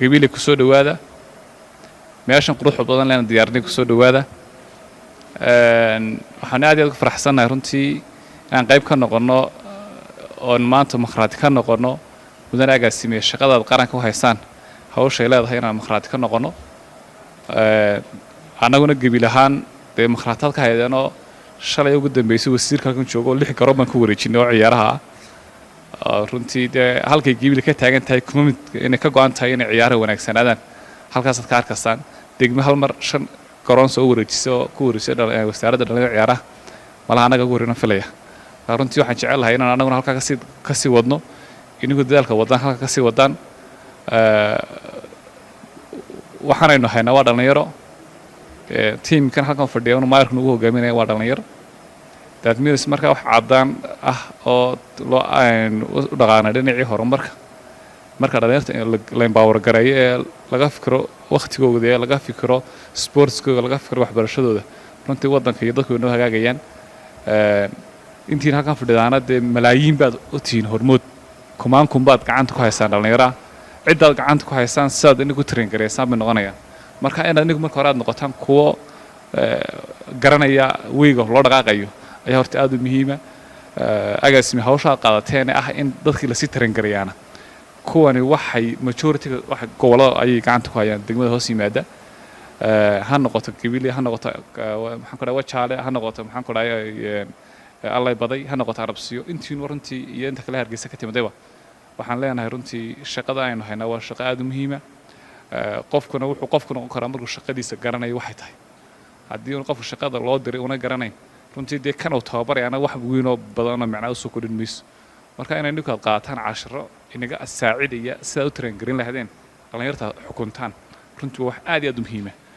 قبيلة كسود وهذا meeshan quruxda badan leena diyaarnay ku soo dhawaada waxaan aad iyo aad ugu faraxsanahay runtii inaan qayb ka noqono oo maanta makhraati ka noqono mudan agaasimiye shaqada qaranka u haysaan hawsha ay leedahay inaan makhraati ka noqono anaguna gabil ahaan dee makhraatad ka haydano shalay ugu dambeysay wasiirka halkan joogo 6 garoon baan ku wareejinay oo ciyaaraha runtii dee halkay gabil ka taagan tahay kuma mid inay ka go'an tahay inay ciyaaraha wanaagsanaadaan halkaas ka arkasaan degmo hal mar 5 garoon soo wareejisay ku wareejisay wasaaradda dhalinyarada ciyaaraha malaha anaga ugu horeeyna filaya runtii waxaan jecelahay inaan anaguna halka ka sii wadno inigu dadaalka wadaan halka ka sii wadaan waxaanaynu haynaa waa dhalinyaro teamkan halkan fadhiya oo maayarku ugu hogaaminaya waa dhalinyaro that means marka wax cadaan ah oo loo u dhaqaanay dhinacii horumarka marka dhalinyarta la empower gareeyo ee laga fikiro waqtigooda ee laga fikiro sportskooda laga fikiro waxbarashadooda runtii wadanka iyo dadku inoo hagaagayaan intiin halkan fadhidaana dee malaayiin baad u tihiin hormood kumaan baad gacanta ku haysaan dhalinyaro cidaad gacanta ku haysaan sidaad inagu train gareysaan bay noqonayaan marka inaad inigu marka hore aad noqotaan kuwo garanaya weyga loo dhaqaaqayo ayaa horta aad u muhiima agaasimi hawsha qaadateen ah in dadkii la sii train gareeyana kuwani waxay majority wax gobolada ay gacanta ku hayaan degmada hoos yimaada ha noqoto Gibili ha noqoto maxaan ku dhahay Wajaale ha noqoto maxaan ku dhahay allay baday ha noqoto Arabsiyo intii runtii iyo inta kale Hargeysa ka timaadayba waxaan leenahay runtii shaqada aynu haynaa waa shaqo aad u muhiima qofkuna wuxuu qofkuna u karaa markuu shaqadiisa garanayo waxay tahay haddii uu qofku shaqada loo diray una garanayn runtii dee kan uu tababarayana wax weyn oo badan oo macna u soo kordhin mayso marka inay ninka qaataan 10 inaga saacidaya sida u train garin lahaydeen dhalinyarta xukuntaan runtii wax aad iyo aad u muhiim ah